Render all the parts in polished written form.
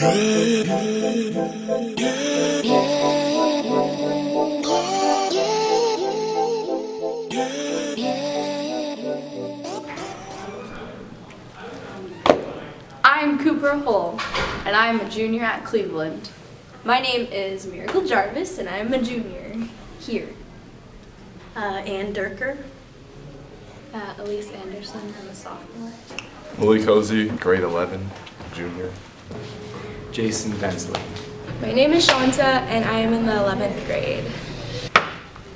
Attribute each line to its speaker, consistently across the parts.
Speaker 1: I'm Cooper Hull, and I'm a junior at Cleveland.
Speaker 2: My name is Miracle Jarvis, and I'm a junior here.
Speaker 3: Ann Durker.
Speaker 2: Elise Anderson, I'm a sophomore.
Speaker 4: Willie Cozy, grade 11, junior.
Speaker 5: Jason Bensley.
Speaker 6: My name is Shanta, and I am in the 11th grade.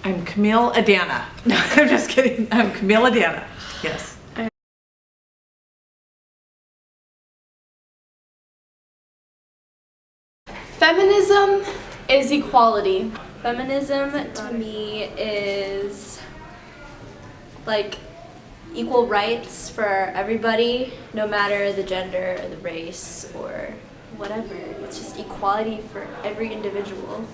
Speaker 7: I'm Camille Adana. No, I'm just kidding. I'm Camille Adana. Yes.
Speaker 1: Feminism is equality.
Speaker 2: Feminism to me is like equal rights for everybody, no matter the gender or the race or whatever. It's just equality for every individual.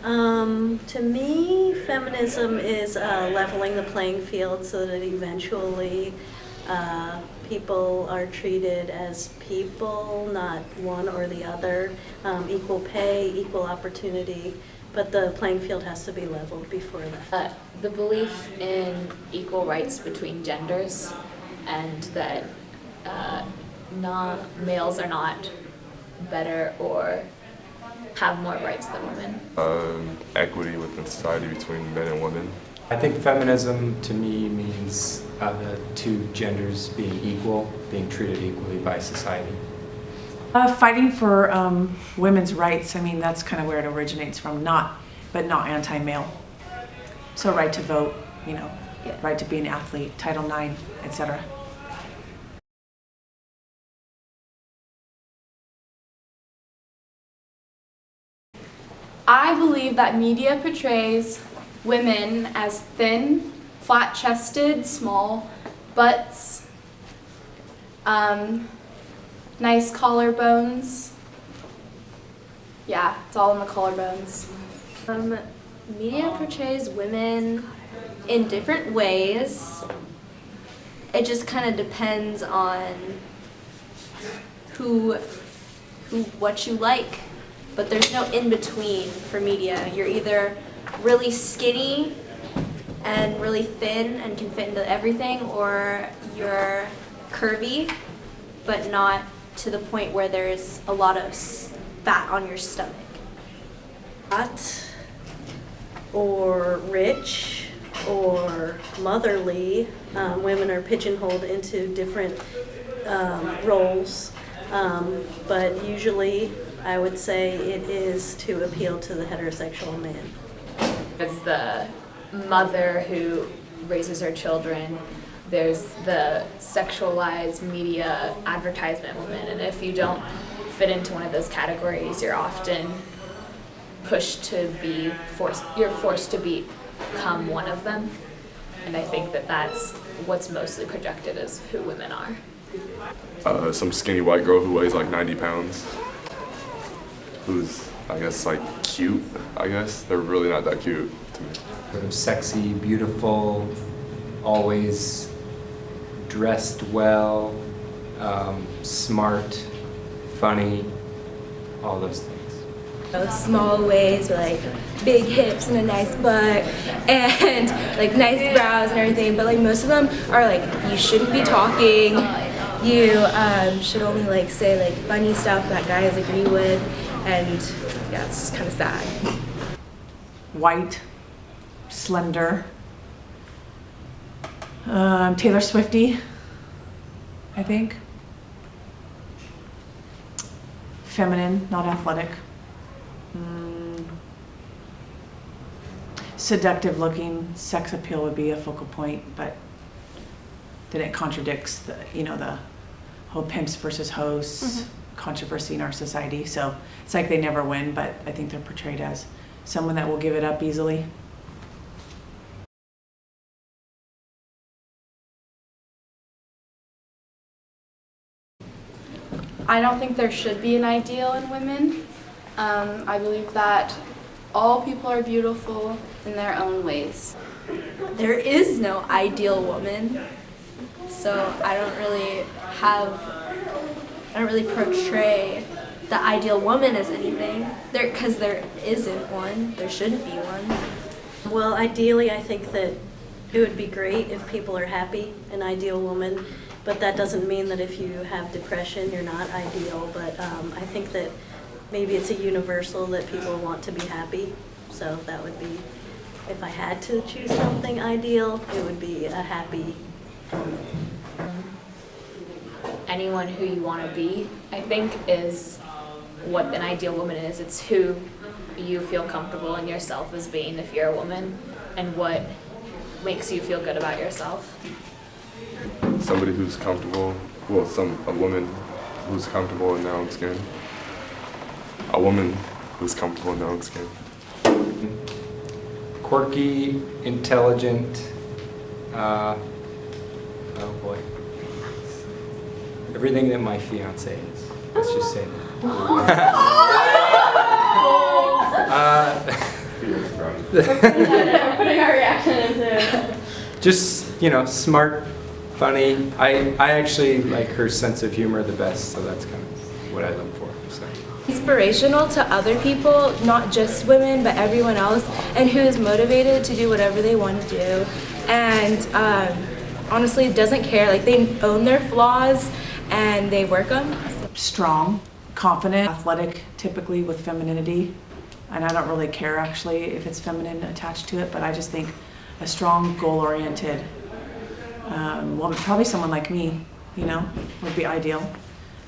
Speaker 3: To me, feminism is leveling the playing field so that eventually people are treated as people, not one or the other. Equal pay, equal opportunity, but the playing field has to be leveled before that.
Speaker 8: The belief in equal rights between genders, and that males are not better or have more rights than women.
Speaker 4: Equity within society between men and women.
Speaker 5: I think feminism to me means the two genders being equal, being treated equally by society.
Speaker 7: Fighting for women's rights. I mean, that's kind of where it originates from. But not anti-male. So right to vote, right to be an athlete, Title IX, etc.
Speaker 1: I believe that media portrays women as thin, flat-chested, small butts, nice collarbones. Yeah, it's all in the collarbones.
Speaker 2: Media portrays women in different ways. It just kind of depends on what you like. But there's no in between for media. You're either really skinny and really thin and can fit into everything, or you're curvy, but not to the point where there's a lot of fat on your stomach.
Speaker 3: Hot or rich or motherly, women are pigeonholed into different roles, but usually I would say it is to appeal to the heterosexual man.
Speaker 8: As the mother who raises her children, there's the sexualized media advertisement woman, and if you don't fit into one of those categories, you're often forced to become one of them. And I think that that's what's mostly projected as who women are.
Speaker 4: Some skinny white girl who weighs like 90 pounds. Who's, I guess, like cute, I guess. They're really not that cute to me.
Speaker 5: Sort of sexy, beautiful, always dressed well, smart, funny, all those things.
Speaker 6: Small waist with like big hips and a nice butt and like nice brows and everything, but like most of them are like, you shouldn't be talking, you should only like say like funny stuff that guys agree with, and yeah, it's kind of sad.
Speaker 7: White, slender, Taylor Swifty, I think. Feminine, not athletic. Seductive looking, sex appeal would be a focal point, but then it contradicts the whole pimps versus hoes controversy in our society. So it's like they never win, but I think they're portrayed as someone that will give it up easily.
Speaker 1: I don't think there should be an ideal in women. I believe that all people are beautiful in their own ways.
Speaker 2: There is no ideal woman, so I don't really portray the ideal woman as anything. Because there isn't one. There shouldn't be one.
Speaker 3: Well, ideally, I think that it would be great if people are happy, an ideal woman, but that doesn't mean that if you have depression, you're not ideal. But I think that maybe it's a universal that people want to be happy. So that would be, if I had to choose something ideal, it would be a happy woman.
Speaker 8: Anyone who you want to be, I think, is what an ideal woman is. It's who you feel comfortable in yourself as being if you're a woman, and what makes you feel good about yourself.
Speaker 4: Somebody who's comfortable, well, a woman who's comfortable in their own skin. A woman who's comfortable in their own skin.
Speaker 5: Quirky, intelligent, oh boy. Everything that my fiance is. Let's just say that.
Speaker 1: Putting our reaction into.
Speaker 5: Just, smart, funny. I actually like her sense of humor the best, so that's kind of what I look for. So.
Speaker 6: Inspirational to other people, not just women, but everyone else, and who is motivated to do whatever they want to do. And honestly, doesn't care. Like, they own their flaws and they work them.
Speaker 7: Strong, confident, athletic, typically with femininity. And I don't really care actually if it's feminine attached to it, but I just think a strong, goal-oriented woman, probably someone like me, would be ideal.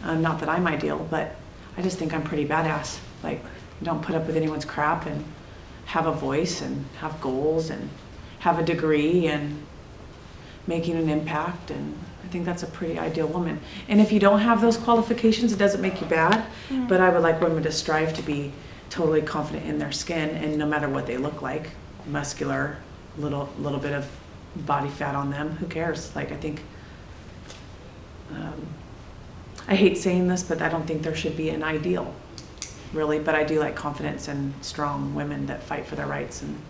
Speaker 7: Not that I'm ideal, but I just think I'm pretty badass. Like, don't put up with anyone's crap and have a voice and have goals and have a degree and making an impact, and I think that's a pretty ideal woman. And if you don't have those qualifications, it doesn't make you bad, but I would like women to strive to be totally confident in their skin, and no matter what they look like, muscular, little bit of body fat on them, who cares? Like, I think, I hate saying this, but I don't think there should be an ideal, really, but I do like confidence and strong women that fight for their rights. And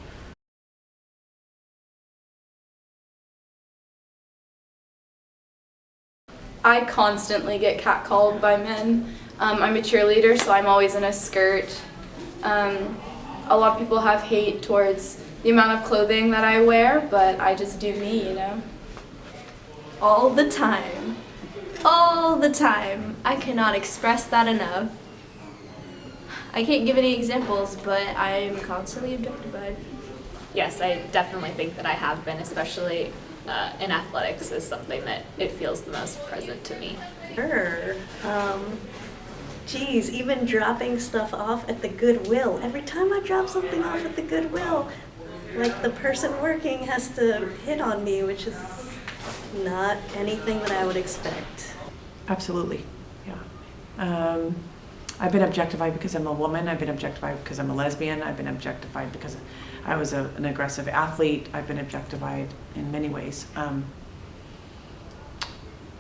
Speaker 1: I constantly get catcalled by men. I'm a cheerleader, so I'm always in a skirt. A lot of people have hate towards the amount of clothing that I wear, but I just do me,
Speaker 2: All the time. All the time. I cannot express that enough. I can't give any examples, but I am constantly objectified.
Speaker 8: Yes, I definitely think that I have been, especially in athletics, is something that it feels the most present to me.
Speaker 3: Sure. Geez, even dropping stuff off at the Goodwill. Every time I drop something off at the Goodwill, like, the person working has to hit on me, which is not anything that I would expect.
Speaker 7: absolutely, yeah. I've been objectified because I'm a woman. I've been objectified because I'm a lesbian. I've been objectified because I was an aggressive athlete. I've been objectified in many ways.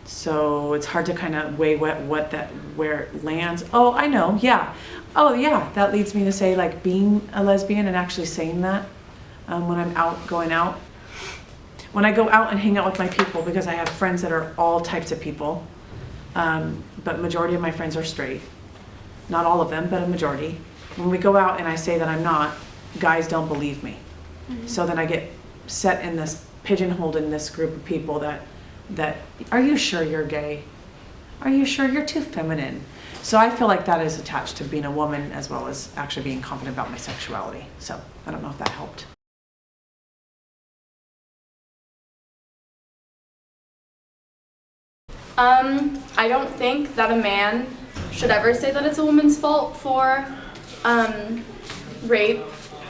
Speaker 7: So it's hard to kind of weigh where it lands. Oh, I know, yeah. Oh, yeah, that leads me to say, like, being a lesbian and actually saying that when I'm going out. When I go out and hang out with my people, because I have friends that are all types of people, but majority of my friends are straight. Not all of them, but a majority. When we go out and I say that I'm not, guys don't believe me. Mm-hmm. So then I get set in this, pigeonholed in this group of people that, are you sure you're gay? Are you sure you're too feminine? So I feel like that is attached to being a woman as well as actually being confident about my sexuality. So I don't know if that helped.
Speaker 1: I don't think that a man should ever say that it's a woman's fault for rape.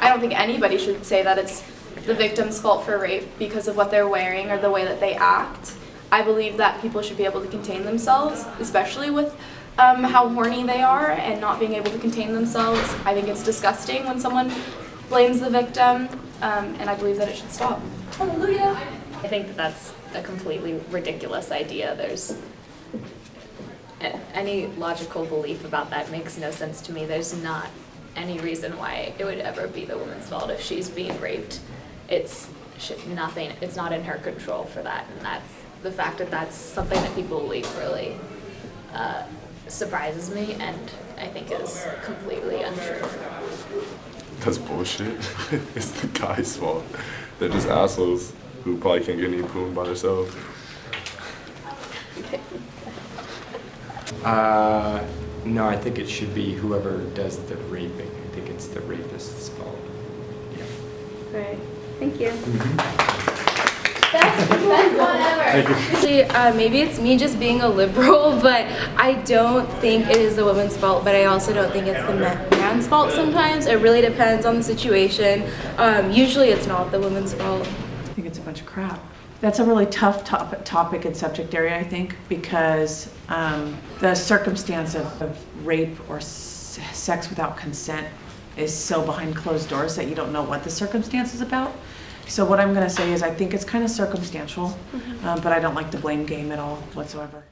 Speaker 1: I don't think anybody should say that it's the victim's fault for rape because of what they're wearing or the way that they act. I believe that people should be able to contain themselves, especially with how horny they are and not being able to contain themselves. I think it's disgusting when someone blames the victim, and I believe that it should stop. Hallelujah.
Speaker 8: I think that that's a completely ridiculous idea. There's any logical belief about that makes no sense to me. There's not any reason why it would ever be the woman's fault if she's being raped. It's nothing. It's not in her control for that, and that's the fact that that's something that people believe really surprises me, and I think is completely untrue.
Speaker 4: That's bullshit. It's the guy's fault. They're just assholes who probably can't get any poon by themselves.
Speaker 5: No, I think it should be whoever does the raping. I think it's the rapist's fault. Yeah.
Speaker 2: Right. Thank you.
Speaker 8: Best one ever.
Speaker 6: Actually, maybe it's me just being a liberal, but I don't think it is the woman's fault, but I also don't think it's the man's fault sometimes. It really depends on the situation. Usually it's not the woman's fault.
Speaker 7: I think it's a bunch of crap. That's a really tough topic and subject area, I think, because the circumstance of rape or sex without consent is so behind closed doors that you don't know what the circumstance is about. So what I'm going to say is I think it's kind of circumstantial, but I don't like the blame game at all whatsoever.